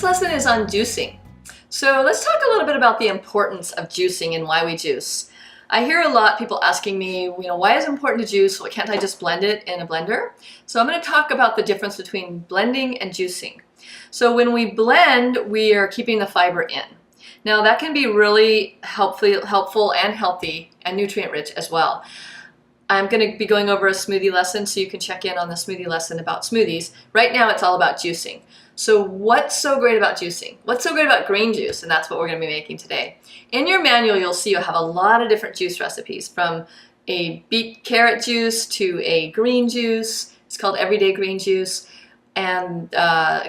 This lesson is on juicing. So let's talk a little bit about the importance of juicing and why we juice. I hear a lot people asking me, why is it important to juice? Why can't I just blend it in a blender? So I'm going to talk about the difference between blending and juicing. So when we blend, we are keeping the fiber in. Now that can be really helpful and healthy and nutrient rich as well. I'm going to be going over a smoothie lesson, so you can check in on the smoothie lesson about smoothies. Right now it's all about juicing. So what's so great about juicing? What's so great about green juice? And that's what we're going to be making today. In your manual, you'll see you'll have a lot of different juice recipes, from a beet carrot juice to a green juice. It's called everyday green juice, and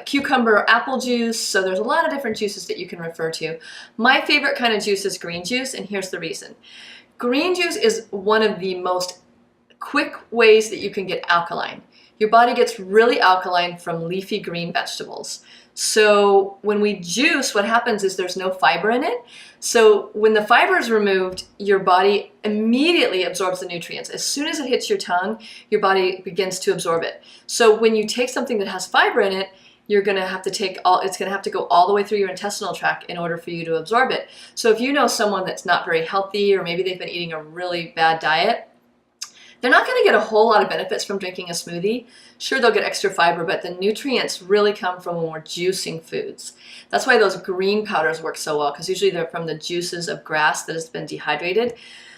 cucumber apple juice. So there's a lot of different juices that you can refer to. My favorite kind of juice is green juice, and here's the reason. Green juice is one of the most quick ways that you can get alkaline. Your body gets really alkaline from leafy green vegetables. So when we juice, what happens is there's no fiber in it. So when the fiber is removed, your body immediately absorbs the nutrients. As soon as it hits your tongue, your body begins to absorb it. So when you take something that has fiber in it, it's going to have to go all the way through your intestinal tract in order for you to absorb it. So if you know someone that's not very healthy, or maybe they've been eating a really bad diet, they're not going to get a whole lot of benefits from drinking a smoothie. Sure, they'll get extra fiber, but the nutrients really come from when we're juicing foods. That's why those green powders work so well, because usually they're from the juices of grass that has been dehydrated.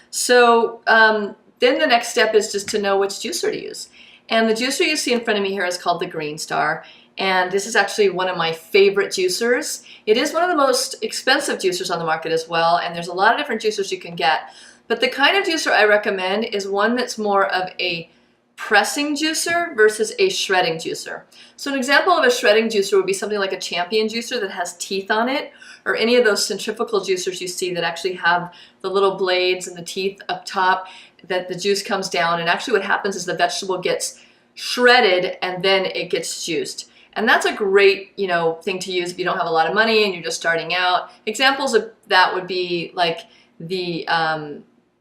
So then the next step is just to know which juicer to use. And the juicer you see in front of me here is called the Green Star. And this is actually one of my favorite juicers. It is one of the most expensive juicers on the market as well, and there's a lot of different juicers you can get. But the kind of juicer I recommend is one that's more of a pressing juicer versus a shredding juicer. So an example of a shredding juicer would be something like a Champion juicer that has teeth on it, or any of those centrifugal juicers you see that actually have the little blades and the teeth up top that the juice comes down, and actually what happens is the vegetable gets shredded and then it gets juiced. And that's a great, thing to use if you don't have a lot of money and you're just starting out. Examples of that would be like the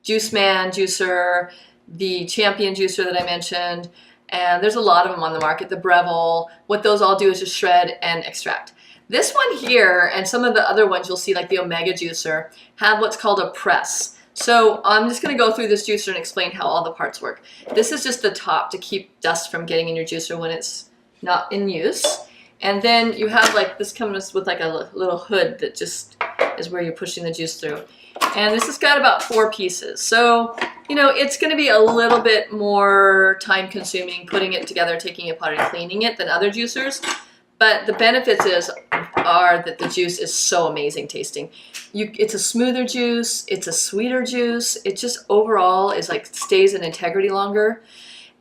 Juice Man juicer, the Champion juicer that I mentioned, and there's a lot of them on the market, the Breville. What those all do is just shred and extract. This one here, and some of the other ones you'll see, like the Omega juicer, have what's called a press. So I'm just going to go through this juicer and explain how all the parts work. This is just the top to keep dust from getting in your juicer when it's not in use. And then you have this comes with like a little hood that just is where you're pushing the juice through. And this has got about 4 pieces. So, it's going to be a little bit more time consuming putting it together, taking it apart and cleaning it than other juicers. But the benefits are that the juice is so amazing tasting. It's a smoother juice, it's a sweeter juice. It just overall is stays in integrity longer.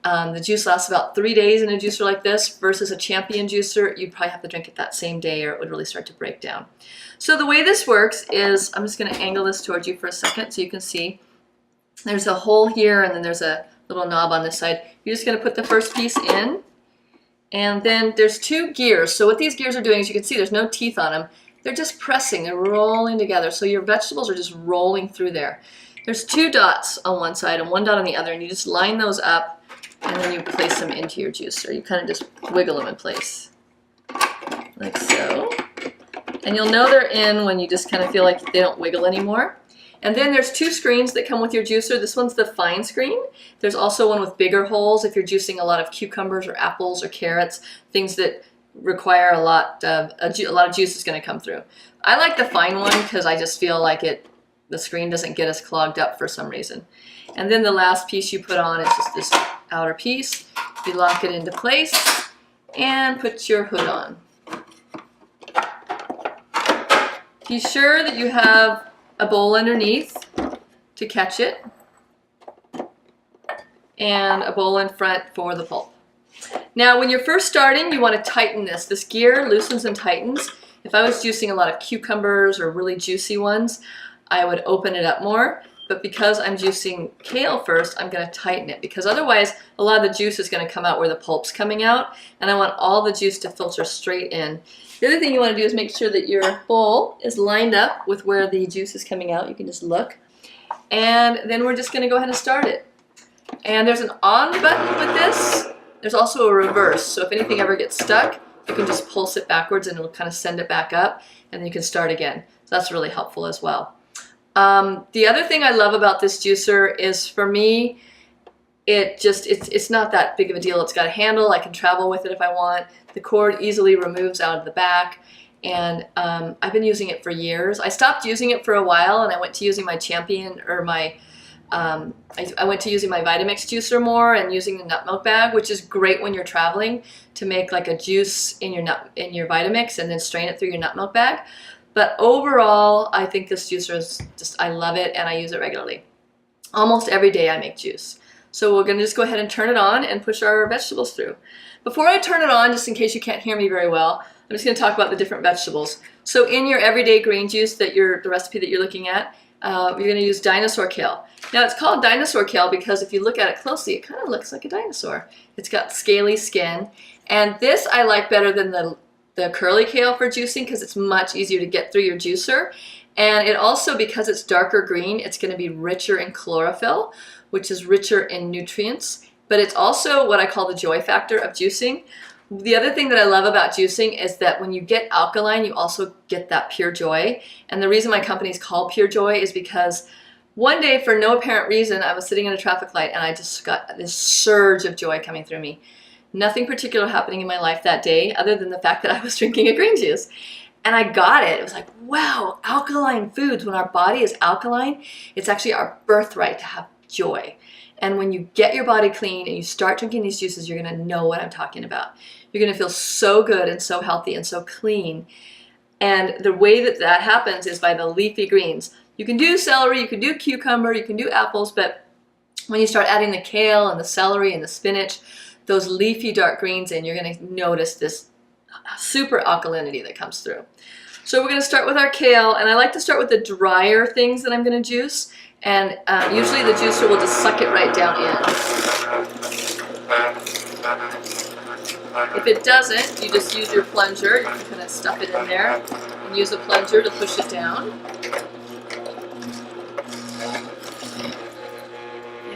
The juice lasts about 3 days in a juicer like this versus a Champion juicer. You'd probably have to drink it that same day or it would really start to break down. So the way this works is, I'm just going to angle this towards you for a second so you can see. There's a hole here and then there's a little knob on this side. You're just going to put the first piece in, and then there's 2 gears. So what these gears are doing, as you can see, there's no teeth on them. They're just pressing, they're rolling together. So your vegetables are just rolling through there. There's 2 dots on one side and 1 dot on the other, and you just line those up and then you place them into your juicer. You kind of just wiggle them in place, like so. And you'll know they're in when you just kind of feel like they don't wiggle anymore. And then there's 2 screens that come with your juicer. This one's the fine screen. There's also one with bigger holes if you're juicing a lot of cucumbers or apples or carrots, things that require a lot of juice is going to come through. I like the fine one because I just feel like the screen doesn't get as clogged up for some reason. And then the last piece you put on is just this outer piece. You lock it into place and put your hood on. Be sure that you have a bowl underneath to catch it and a bowl in front for the pulp. Now when you're first starting, you want to tighten this. This gear loosens and tightens. If I was juicing a lot of cucumbers or really juicy ones, I would open it up more. But because I'm juicing kale first, I'm going to tighten it, because otherwise a lot of the juice is going to come out where the pulp's coming out, and I want all the juice to filter straight in. The other thing you want to do is make sure that your bowl is lined up with where the juice is coming out. You can just look. And then we're just going to go ahead and start it. And there's an on button with this. There's also a reverse, so if anything ever gets stuck, you can just pulse it backwards and it'll kind of send it back up, and then you can start again. So that's really helpful as well. The other thing I love about this juicer is, for me, it's not that big of a deal. It's got a handle. I can travel with it if I want. The cord easily removes out of the back, and I've been using it for years. I stopped using it for a while, and I went to using my Champion, or my I went to using my Vitamix juicer more, and using the nut milk bag, which is great when you're traveling, to make like a juice in your Vitamix and then strain it through your nut milk bag. But overall, I think this juicer is just, I love it, and I use it regularly. Almost every day I make juice. So we're gonna just go ahead and turn it on and push our vegetables through. Before I turn it on, just in case you can't hear me very well, I'm just gonna talk about the different vegetables. So in your everyday green juice, the recipe that you're looking at, you're gonna use dinosaur kale. Now it's called dinosaur kale because if you look at it closely, it kind of looks like a dinosaur. It's got scaly skin. And this I like better than the curly kale for juicing, because it's much easier to get through your juicer. And it also, because it's darker green, it's going to be richer in chlorophyll, which is richer in nutrients. But it's also what I call the joy factor of juicing. The other thing that I love about juicing is that when you get alkaline, you also get that pure joy. And the reason my company is called Pure Joy is because one day, for no apparent reason, I was sitting at a traffic light and I just got this surge of joy coming through me. Nothing particular happening in my life that day other than the fact that I was drinking a green juice. And I got it. It was like, wow, alkaline foods. When our body is alkaline, it's actually our birthright to have joy. And when you get your body clean and you start drinking these juices, you're going to know what I'm talking about. You're going to feel so good and so healthy and so clean. And the way that that happens is by the leafy greens. You can do celery, you can do cucumber, you can do apples, but when you start adding the kale and the celery and the spinach, those leafy dark greens in, you're going to notice this super alkalinity that comes through. So we're going to start with our kale, and I like to start with the drier things that I'm going to juice, and usually the juicer will just suck it right down in. If it doesn't, you just use your plunger. You can kind of stuff it in there and use a plunger to push it down.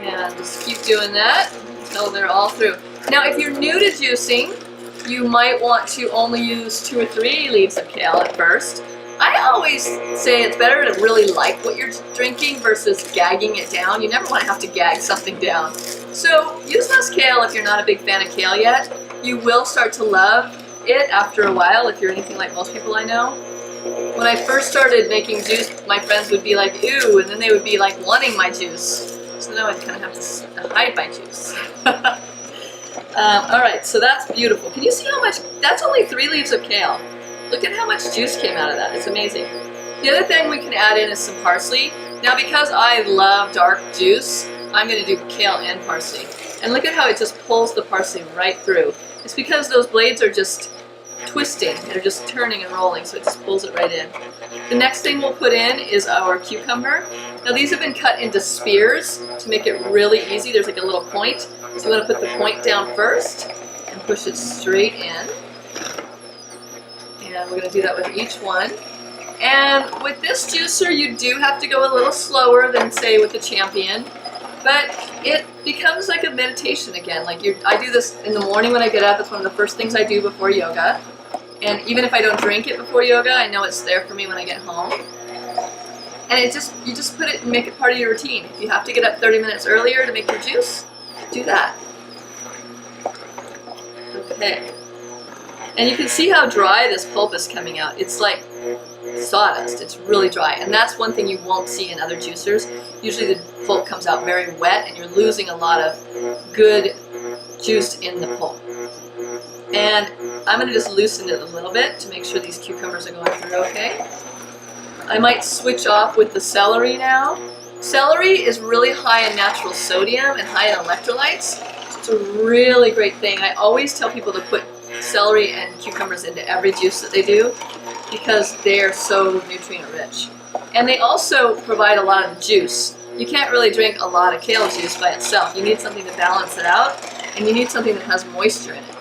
And just keep doing that until they're all through. Now, if you're new to juicing, you might want to only use 2 or 3 leaves of kale at first. I always say it's better to really like what you're drinking versus gagging it down. You never want to have to gag something down. So use less kale if you're not a big fan of kale yet. You will start to love it after a while if you're anything like most people I know. When I first started making juice, my friends would be like, ew, and then they would be like wanting my juice. So now I'd kind of have to hide my juice. Alright, so that's beautiful. Can you see how much? That's only 3 leaves of kale. Look at how much juice came out of that. It's amazing. The other thing we can add in is some parsley. Now, because I love dark juice, I'm going to do kale and parsley. And look at how it just pulls the parsley right through. It's because those blades are just twisting. They're just turning and rolling, so it just pulls it right in. The next thing we'll put in is our cucumber. Now, these have been cut into spears to make it really easy. There's like a little point. So I'm going to put the point down first and push it straight in. And we're going to do that with each one. And with this juicer, you do have to go a little slower than, say, with the Champion. But it becomes like a meditation again. Like I do this in the morning when I get up. It's one of the first things I do before yoga. And even if I don't drink it before yoga, I know it's there for me when I get home. And you just put it and make it part of your routine. If you have to get up 30 minutes earlier to make your juice, do that. Okay. And you can see how dry this pulp is coming out. It's like sawdust. It's really dry. And that's one thing you won't see in other juicers. Usually the pulp comes out very wet and you're losing a lot of good juice in the pulp. And I'm going to just loosen it a little bit to make sure these cucumbers are going through okay. I might switch off with the celery now. Celery is really high in natural sodium and high in electrolytes. So it's a really great thing. I always tell people to put celery and cucumbers into every juice that they do because they are so nutrient rich. And they also provide a lot of the juice. You can't really drink a lot of kale juice by itself. You need something to balance it out, and you need something that has moisture in it.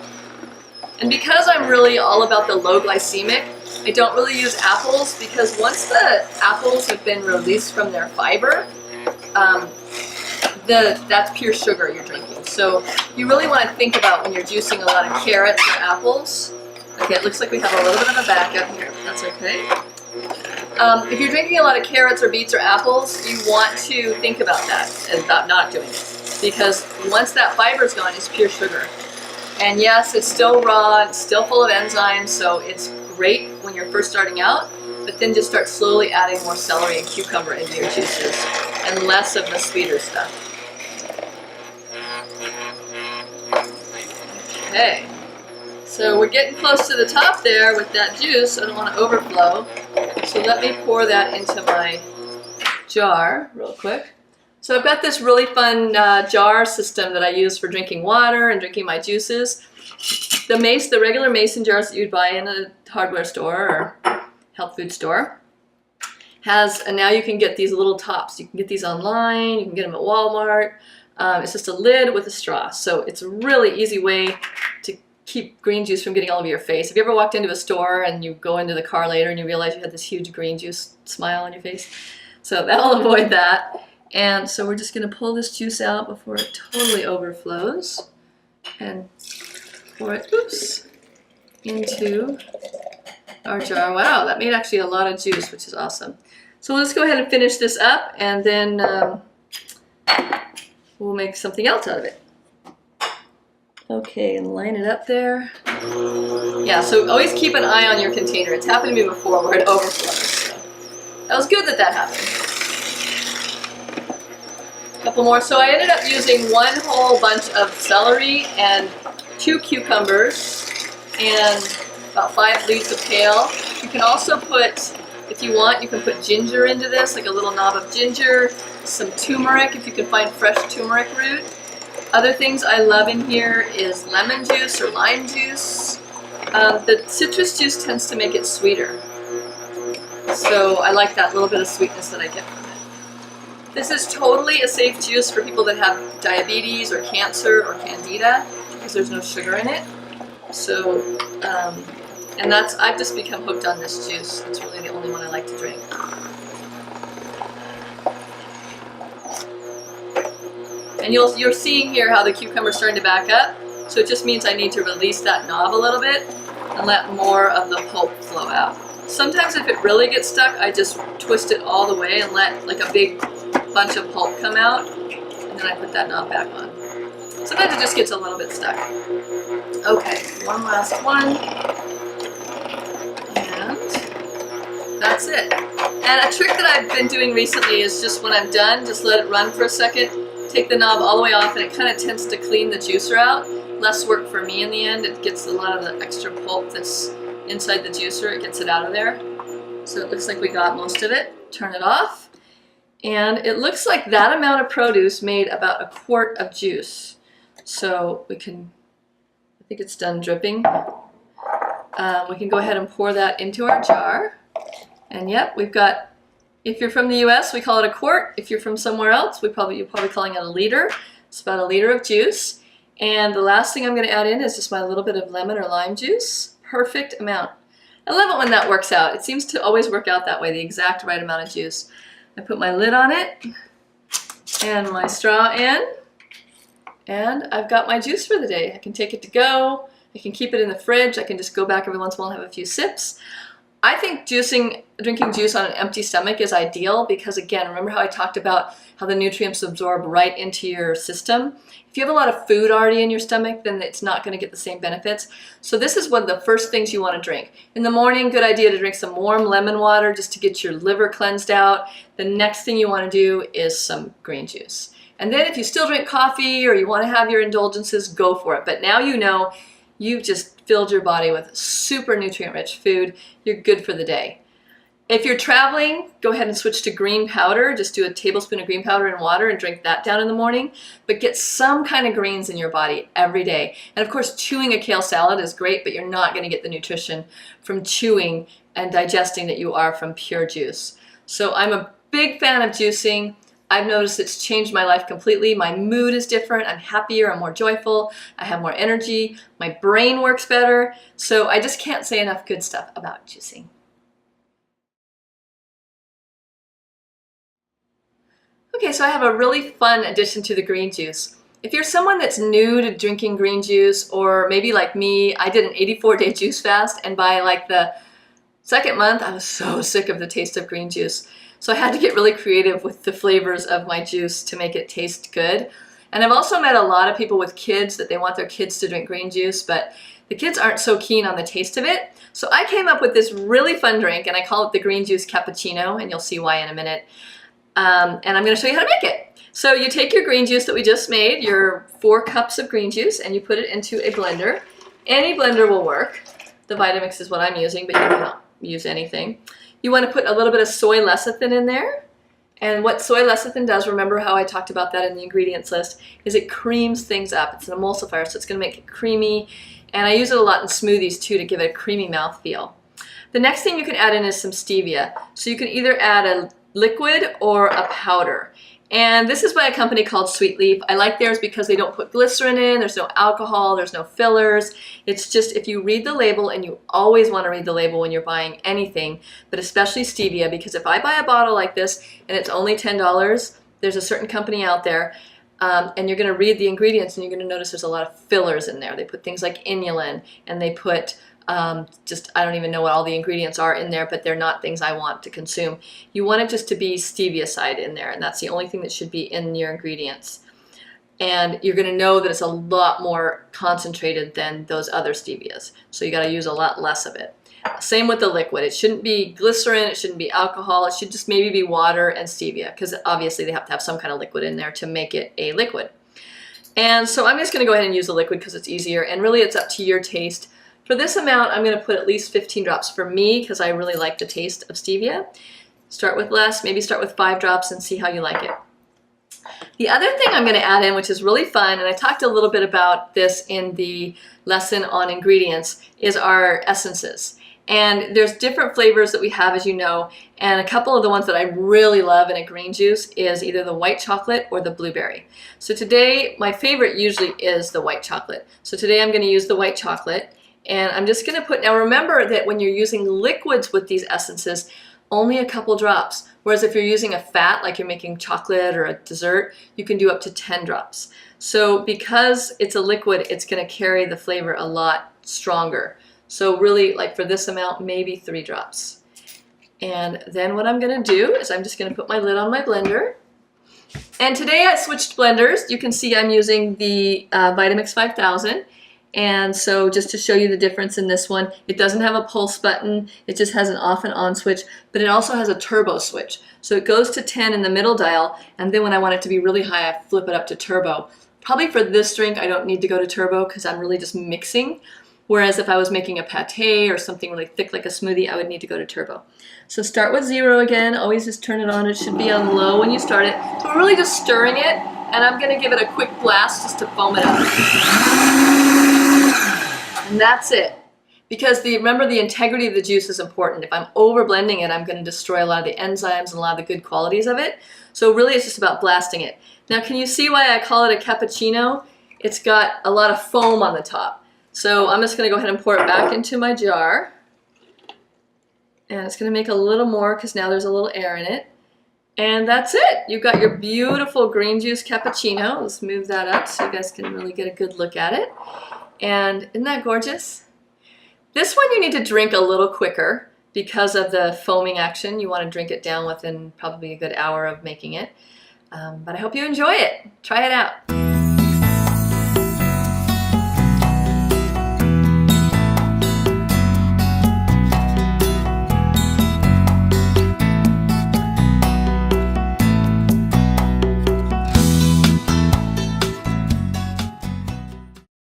And because I'm really all about the low glycemic, I don't really use apples because once the apples have been released from their fiber, that's pure sugar you're drinking. So you really want to think about when you're juicing a lot of carrots or apples. I Okay, it looks like we have a little bit of a backup here. That's okay. If you're drinking a lot of carrots or beets or apples, you want to think about that and about not doing it. Because once that fiber is gone, it's pure sugar. And yes, it's still raw, it's still full of enzymes, so it's great when you're first starting out, but then just start slowly adding more celery and cucumber into your juices and less of the sweeter stuff. Okay, so we're getting close to the top there with that juice. I don't want to overflow, so let me pour that into my jar real quick. So I've got this really fun jar system that I use for drinking water and drinking my juices. The regular mason jars that you'd buy in a hardware store or health food store has, and now you can get these little tops. You can get these online, you can get them at Walmart. It's just a lid with a straw. So it's a really easy way to keep green juice from getting all over your face. Have you ever walked into a store and you go into the car later and you realize you had this huge green juice smile on your face? So that'll avoid that. And so we're just going to pull this juice out before it totally overflows and pour it, into our jar. Wow, that made actually a lot of juice, which is awesome. So let's go ahead and finish this up, and then we'll make something else out of it. Okay, and line it up there. Yeah, so always keep an eye on your container. It's happened to me before where it overflows. So that was good that happened. Couple more. So I ended up using one whole bunch of celery and 2 cucumbers and about 5 leaves of kale. You can also put, if you want, you can put ginger into this, like a little knob of ginger, some turmeric if you can find fresh turmeric root. Other things I love in here is lemon juice or lime juice. The citrus juice tends to make it sweeter. So I like that little bit of sweetness that I get from it. This is totally a safe juice for people that have diabetes or cancer or candida because there's no sugar in it. So, and I've just become hooked on this juice. It's really the only one I like to drink. And you're seeing here how the cucumber's starting to back up. So it just means I need to release that knob a little bit and let more of the pulp flow out. Sometimes if it really gets stuck, I just twist it all the way and let like a big bunch of pulp come out, and then I put that knob back on. Sometimes it just gets a little bit stuck. Okay, one last one, and that's it. And a trick that I've been doing recently is just when I'm done, just let it run for a second, take the knob all the way off, and it kind of tends to clean the juicer out. Less work for me in the end. It gets a lot of the extra pulp that's inside the juicer, it gets it out of there. So it looks like we got most of it. Turn it off. And it looks like that amount of produce made about 1 quart of juice. So we can, I think it's done dripping. We can go ahead and pour that into our jar. And yep, we've got, if you're from the US, we call it 1 quart. If you're from somewhere else, you're probably calling it 1 liter. It's about 1 liter of juice. And the last thing I'm going to add in is just my little bit of lemon or lime juice. Perfect amount. I love it when that works out. It seems to always work out that way, the exact right amount of juice. I put my lid on it and my straw in, and I've got my juice for the day. I can take it to go. I can keep it in the fridge. I can just go back every once in a while and have a few sips. I think drinking juice on an empty stomach is ideal because, again, remember how I talked about how the nutrients absorb right into your system? If you have a lot of food already in your stomach, then it's not going to get the same benefits. So this is one of the first things you want to drink. In the morning, good idea to drink some warm lemon water just to get your liver cleansed out. The next thing you want to do is some green juice. And then if you still drink coffee or you want to have your indulgences, go for it. But now you know you've just filled your body with super nutrient-rich food. You're good for the day. If you're traveling, go ahead and switch to green powder. Just do a tablespoon of green powder in water and drink that down in the morning. But get some kind of greens in your body every day. And of course, chewing a kale salad is great, but you're not going to get the nutrition from chewing and digesting that you are from pure juice. So I'm a big fan of juicing. I've noticed it's changed my life completely. My mood is different. I'm happier. I'm more joyful. I have more energy. My brain works better. So I just can't say enough good stuff about juicing. Okay, so I have a really fun addition to the green juice. if you're someone that's new to drinking green juice, or maybe like me, I did an 84-day juice fast, and by like the second month, I was so sick of the taste of green juice. So I had to get really creative with the flavors of my juice to make it taste good. And I've also met a lot of people with kids that they want their kids to drink green juice, but the kids aren't so keen on the taste of it. So I came up with this really fun drink, and I call it the green juice cappuccino, and you'll see why in a minute. And I'm going to show you how to make it. So you take your green juice that we just made, your 4 cups of green juice, and you put it into a blender. Any blender will work. The Vitamix is what I'm using, but you can use anything. You want to put a little bit of soy lecithin in there. And what soy lecithin does, remember how I talked about that in the ingredients list, is it creams things up. It's an emulsifier, so it's going to make it creamy. And I use it a lot in smoothies too to give it a creamy mouthfeel. The next thing you can add in is some stevia. So you can either add a liquid or a powder. And this is by a company called Sweet Leaf. I like theirs because they don't put glycerin in, there's no alcohol, there's no fillers. It's just, if you read the label, and you always want to read the label when you're buying anything, but especially stevia, because if I buy a bottle like this and it's only $10, there's a certain company out there, and you're going to read the ingredients and you're going to notice there's a lot of fillers in there. They put things like inulin, and they put I don't even know what all the ingredients are in there, but they're not things I want to consume. You want it just to be stevia side in there, and that's the only thing that should be in your ingredients. And you're going to know that it's a lot more concentrated than those other stevias. So you got to use a lot less of it. Same with the liquid. It shouldn't be glycerin, it shouldn't be alcohol, it should just maybe be water and stevia, because obviously they have to have some kind of liquid in there to make it a liquid. And so I'm just going to go ahead and use the liquid because it's easier, and really it's up to your taste. For this amount, I'm going to put at least 15 drops for me because I really like the taste of stevia. Start with less, maybe start with 5 drops and see how you like it. The other thing I'm going to add in, which is really fun, and I talked a little bit about this in the lesson on ingredients, is our essences. And there's different flavors that we have, as you know, and a couple of the ones that I really love in a green juice is either the white chocolate or the blueberry. So today, my favorite usually is the white chocolate. So today I'm going to use the white chocolate. And I'm just going to put, now remember that when you're using liquids with these essences, only a couple drops. Whereas if you're using a fat, like you're making chocolate or a dessert, you can do up to 10 drops. So because it's a liquid, it's going to carry the flavor a lot stronger. So really, like for this amount, maybe 3 drops. And then what I'm going to do is I'm just going to put my lid on my blender. And today I switched blenders. You can see I'm using the Vitamix 5000. And so just to show you the difference in this one, it doesn't have a pulse button, it just has an off and on switch, but it also has a turbo switch. So it goes to 10 in the middle dial, and then when I want it to be really high, I flip it up to turbo. Probably for this drink, I don't need to go to turbo because I'm really just mixing. Whereas if I was making a pate or something really thick like a smoothie, I would need to go to turbo. So start with 0 again, always just turn it on. It should be on low when you start it. So we're really just stirring it, and I'm gonna give it a quick blast just to foam it up. And that's it. Because remember, the integrity of the juice is important. If I'm over blending it, I'm going to destroy a lot of the enzymes and a lot of the good qualities of it. So really it's just about blasting it. Now can you see why I call it a cappuccino? It's got a lot of foam on the top. So I'm just going to go ahead and pour it back into my jar. And it's going to make a little more because now there's a little air in it. And that's it. You've got your beautiful green juice cappuccino. Let's move that up so you guys can really get a good look at it. And isn't that gorgeous? This one you need to drink a little quicker because of the foaming action. You want to drink it down within probably a good hour of making it. But I hope you enjoy it. Try it out.